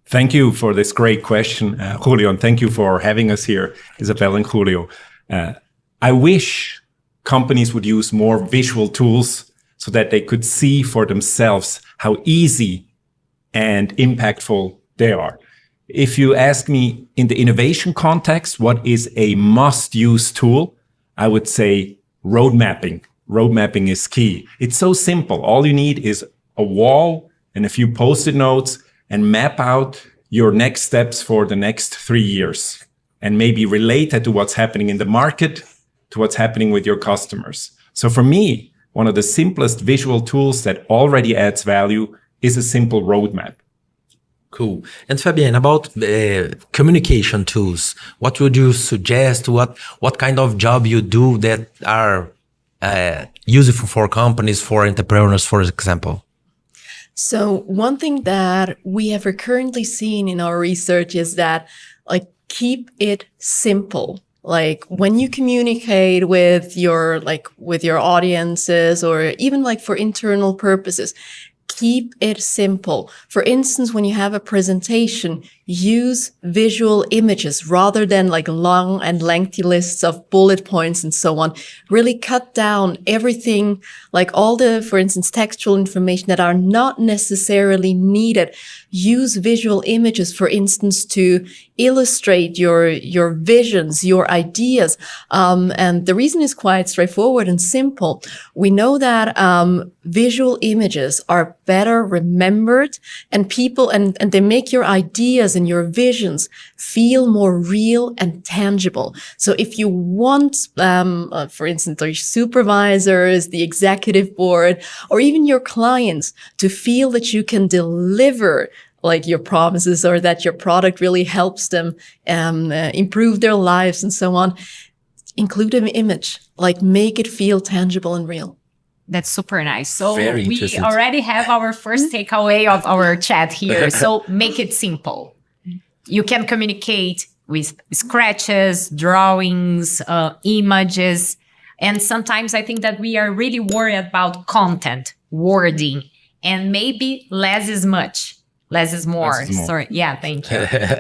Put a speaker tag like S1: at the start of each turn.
S1: Thank you for this great question, Julio, and thank you for having us here, Isabel and Julio. I wish companies would use more visual tools so that they could see for themselves how easy and impactful they are. If you ask me in the innovation context, what is a must-use tool? I would say road mapping. Road mapping is key. It's so simple. All you need is a wall and a few Post-it notes and map out your next steps for the next 3 years and maybe relate that to what's happening in the market, to what's happening with your customers. So for me, one of the simplest visual tools that already adds value is a simple roadmap.
S2: Cool. And Fabienne, about communication tools, what would you suggest? What kind of job you do that are useful for companies, for entrepreneurs, for example?
S3: So one thing that we have recurrently seen in our research is that, like, keep it simple. Like when you communicate with your audiences, or even like for internal purposes, keep it simple. For instance, when you have a presentation, use visual images rather than like long and lengthy lists of bullet points and so on. Really cut down everything, like all the, for instance, textual information that are not necessarily needed. Use visual images, for instance, to illustrate your visions, your ideas. And the reason is quite straightforward and simple. We know that visual images are better remembered, and people, and they make your ideas and your visions feel more real and tangible. So if you want, for instance, your supervisors, the executive board, or even your clients to feel that you can deliver like your promises, or that your product really helps them improve their lives and so on, include an image, like make it feel tangible and real.
S4: That's super nice. So
S2: Very
S4: we
S2: interesting.
S4: already have our first takeaway of our chat here. So make it simple. You can communicate with scratches, drawings, images. And sometimes I think that we are really worried about content, wording, and maybe less is much. Less is more.
S1: Less is more.
S4: Sorry. Yeah, thank you.